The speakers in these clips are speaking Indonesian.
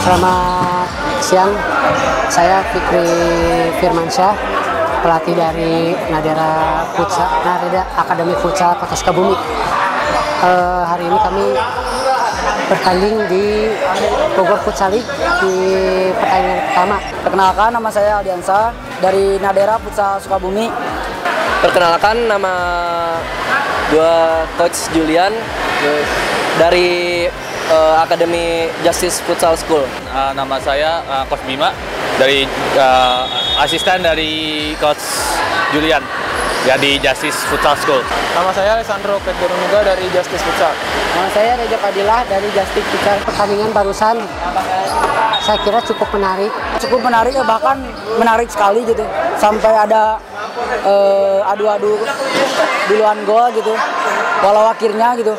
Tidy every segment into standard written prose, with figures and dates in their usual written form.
Selamat siang, saya Fikri Firmansyah, pelatih dari Nadera Akademi Futsal Kota Sukabumi. Hari ini kami bertanding di Bogor Futsal League di pertandingan pertama. Perkenalkan, nama saya Aldiansa dari Nadera Futsal Sukabumi. Perkenalkan, nama gua Coach Julian dari Akademi Justice Futsal School. Nama saya Coach Bima dari asisten dari Coach Julian ya di Justice Futsal School. Nama saya Alessandro Pedronuga dari Justice Futsal. Nama saya Reja Fadilah dari Justice Futsal. Pertandingan barusan saya kira cukup menarik. Cukup menarik ya, bahkan menarik sekali gitu. Sampai ada adu-adu duluan gol gitu. Walau akhirnya gitu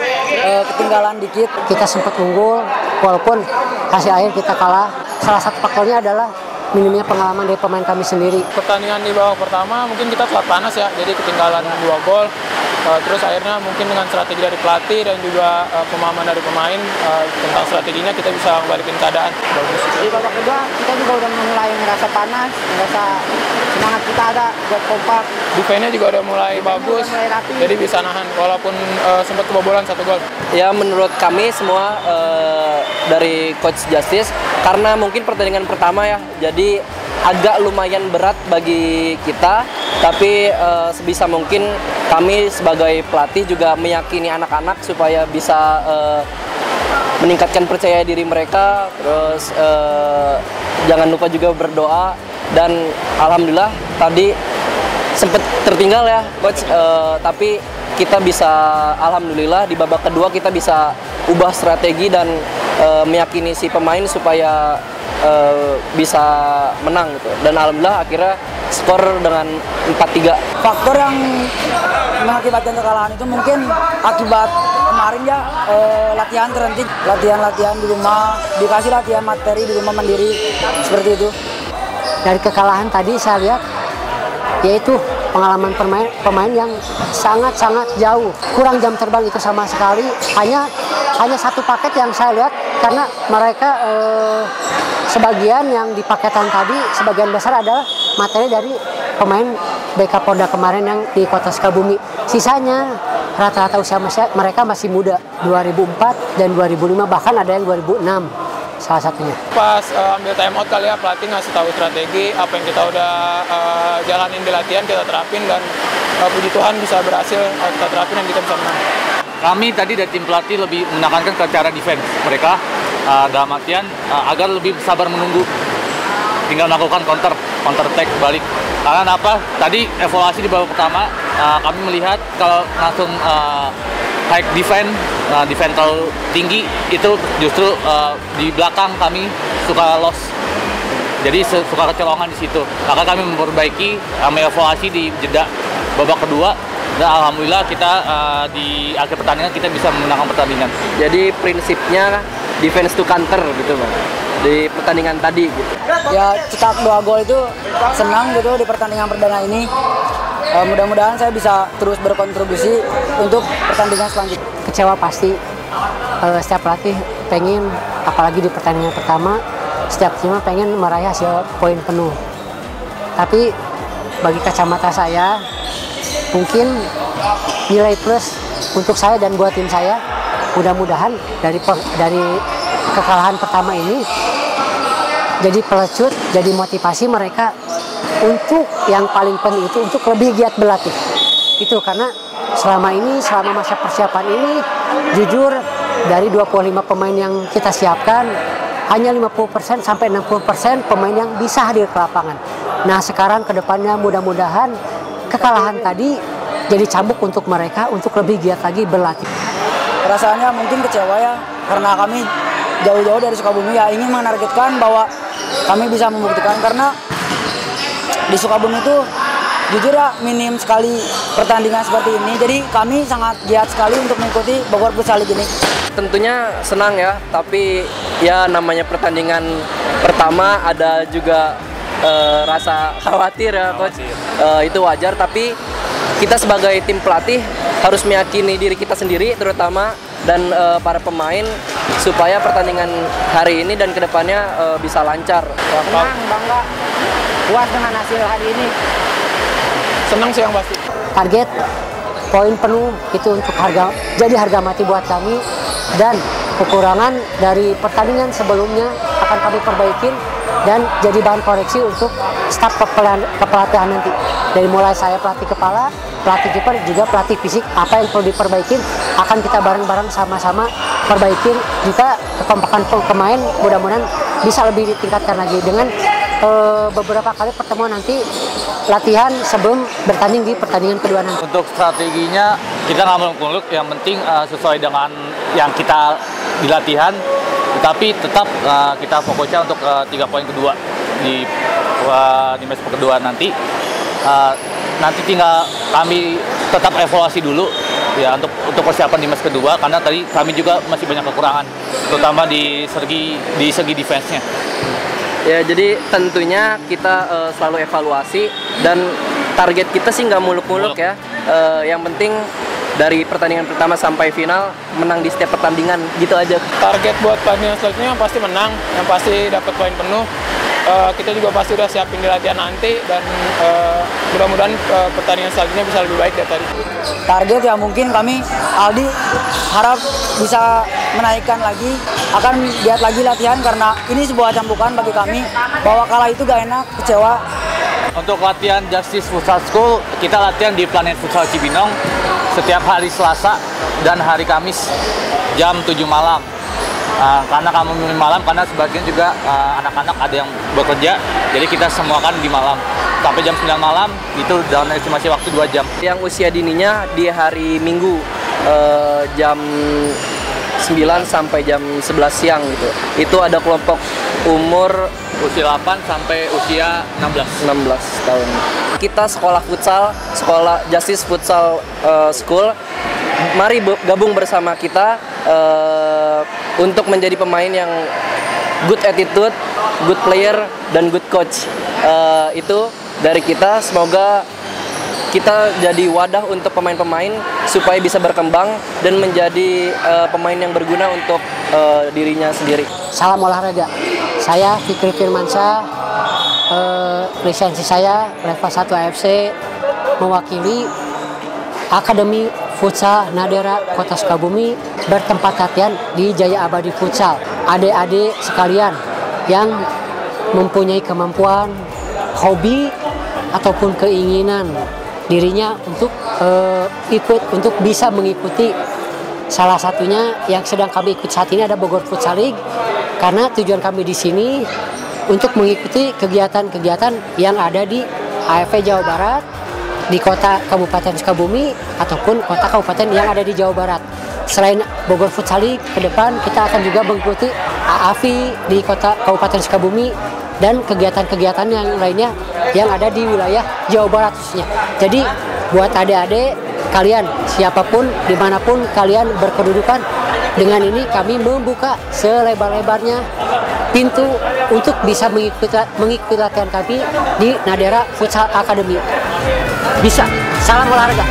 ketinggalan dikit. Kita sempat unggul walaupun hasil akhir kita kalah. Salah satu faktornya adalah minimnya pengalaman dari pemain kami sendiri. Pertandingan di babak pertama mungkin kita telat panas ya, jadi ketinggalan 2 gol. Terus akhirnya mungkin dengan strategi dari pelatih dan juga pemahaman dari pemain tentang strateginya kita bisa balikin keadaan. Bagus. Di babak kedua kita juga udah mulai ngerasa panas, ngerasa semangat kita ada buat kompak. Defense-nya juga udah mulai bagus, jadi bisa nahan walaupun sempat kebobolan 1 gol. Ya, menurut kami semua dari Coach Justice, karena mungkin pertandingan pertama ya, jadi agak lumayan berat bagi kita, tapi sebisa mungkin kami sebagai pelatih juga meyakini anak-anak supaya bisa meningkatkan percaya diri mereka, terus jangan lupa juga berdoa, dan alhamdulillah tadi sempat tertinggal ya Coach, tapi kita bisa, alhamdulillah di babak kedua kita bisa ubah strategi dan meyakini si pemain supaya bisa menang gitu. Dan alhamdulillah akhirnya skor dengan 4-3. Faktor yang mengakibatkan kekalahan itu mungkin akibat kemarin ya latihan terhenti, latihan di rumah, dikasih latihan materi di rumah mandiri seperti itu. Dari kekalahan tadi saya lihat yaitu pengalaman pemain yang sangat jauh, kurang jam terbang itu sama sekali, hanya satu paket yang saya lihat, karena mereka sebagian yang di paketan tadi sebagian besar adalah materi dari pemain BK Polda kemarin yang di Kota Sukabumi. Sisanya rata-rata usia mereka masih muda, 2004 dan 2005, bahkan ada yang 2006 salah satunya. Pas ambil time out kali ya, pelatih ngasih tahu strategi, apa yang kita udah jalanin di latihan kita terapin, dan puji Tuhan bisa berhasil kita terapin dan kita bisa menang. Kami tadi dari tim pelatih lebih menekankan ke cara defense mereka dalam artian agar lebih sabar menunggu, tinggal melakukan counter attack balik. Karena apa? Tadi evaluasi di babak pertama kami melihat kalau langsung high defense terlalu tinggi, itu justru di belakang kami suka loss. Jadi suka kecolongan di situ. Maka kami memperbaiki, kami evaluasi di jeda babak kedua, dan alhamdulillah kita di akhir pertandingan kita bisa memenangkan pertandingan. Jadi prinsipnya defense to counter gitu Bang, di pertandingan tadi gitu. Ya, cetak 2 gol itu senang gitu di pertandingan perdana ini. Mudah-mudahan saya bisa terus berkontribusi untuk pertandingan selanjutnya. Kecewa pasti, setiap pelatih pengen, apalagi di pertandingan pertama, setiap tim pengen meraih hasil poin penuh. Tapi bagi kacamata saya, mungkin nilai plus untuk saya dan buat tim saya, mudah-mudahan dari kekalahan pertama ini jadi pelecut, jadi motivasi mereka untuk yang paling penting itu untuk lebih giat berlatih. Itu karena selama masa persiapan ini, jujur dari 25 pemain yang kita siapkan, hanya 50% sampai 60% pemain yang bisa hadir ke lapangan. Nah, sekarang ke depannya mudah-mudahan kekalahan tadi jadi cambuk untuk mereka untuk lebih giat lagi berlatih. Rasanya mungkin kecewa ya, karena kami jauh-jauh dari Sukabumi ya, ingin menargetkan bahwa kami bisa membuktikan, karena di Sukabumi itu jujur ya minim sekali pertandingan seperti ini. Jadi kami sangat giat sekali untuk mengikuti Bogor Futsal League ini. Tentunya senang ya, tapi ya namanya pertandingan pertama ada juga rasa khawatir ya Coach. Itu wajar, tapi kita sebagai tim pelatih harus meyakini diri kita sendiri, terutama dan para pemain supaya pertandingan hari ini dan kedepannya bisa lancar. Senang, bangga, puas dengan hasil hari ini. Senang sih yang pasti. Target poin penuh itu untuk harga mati buat kami, dan kekurangan dari pertandingan sebelumnya akan kami perbaikin dan jadi bahan koreksi untuk staf kepelatihan nanti. Dari mulai saya pelatih kepala, pelatih kiper, juga pelatih fisik, apa yang perlu diperbaikin akan kita bareng-bareng sama-sama perbaikin. Jika kekompakan pemain mudah-mudahan bisa lebih ditingkatkan lagi dengan beberapa kali pertemuan nanti latihan sebelum bertanding di pertandingan kedua nanti. Untuk strateginya kita nggak muluk-muluk, yang penting sesuai dengan yang kita di latihan, tetapi tetap kita fokusnya untuk 3 poin kedua di match kedua nanti. Nanti tinggal kami tetap evaluasi dulu ya untuk persiapan di match kedua, karena tadi kami juga masih banyak kekurangan, terutama di segi defense-nya. Ya, jadi tentunya kita selalu evaluasi, dan target kita sih nggak muluk-muluk ya. Yang penting dari pertandingan pertama sampai final menang di setiap pertandingan, gitu aja. Target buat pertandingan selanjutnya yang pasti menang, yang pasti dapat poin penuh. Kita juga pasti udah siapin di latihan nanti, dan mudah-mudahan pertandingan selanjutnya bisa lebih baik dari tadi. Target yang mungkin kami Aldi harap bisa menaikkan lagi, akan giat lagi latihan, karena ini sebuah cambukan bagi kami bahwa kalah itu gak enak, kecewa. Untuk latihan Justice Futsal School, kita latihan di Planet Futsal Cibinong setiap hari Selasa dan hari Kamis jam 7 malam. Karena kami memilih malam, karena sebagian juga anak-anak ada yang bekerja, jadi kita semua kan di malam. Sampai jam 9 malam, itu dalam estimasi waktu 2 jam. Yang usia dininya di hari Minggu jam 9 sampai jam 11 siang gitu. Itu ada kelompok umur Usia 8 sampai usia 16 tahun. Kita sekolah futsal, sekolah Justice Futsal School. Mari gabung bersama kita untuk menjadi pemain yang good attitude, good player, dan good coach. Itu dari kita. Semoga kita jadi wadah untuk pemain-pemain supaya bisa berkembang dan menjadi pemain yang berguna untuk dirinya sendiri. Salam olahraga. Saya Fikri Firmansyah, lisensi saya level 1 AFC, mewakili Akademi Futsal Nadera Kota Sukabumi, bertempat latihan di Jaya Abadi Futsal. Adik-adik sekalian yang mempunyai kemampuan, hobi, ataupun keinginan dirinya untuk untuk bisa mengikuti, salah satunya yang sedang kami ikut saat ini ada Bogor Futsal League, karena tujuan kami di sini untuk mengikuti kegiatan-kegiatan yang ada di AFF Jawa Barat, di kota Kabupaten Sukabumi ataupun kota kabupaten yang ada di Jawa Barat. Selain Bogor Futsal League, ke depan kita akan juga mengikuti AAFI di kota Kabupaten Sukabumi dan kegiatan-kegiatan yang lainnya yang ada di wilayah Jawa Barat khususnya. Jadi buat adik-adik kalian, siapapun, dimanapun kalian berkedudukan, dengan ini kami membuka selebar-lebarnya pintu untuk bisa mengikuti latihan kami di Nadera Futsal Academy. Bisa. Salam olahraga.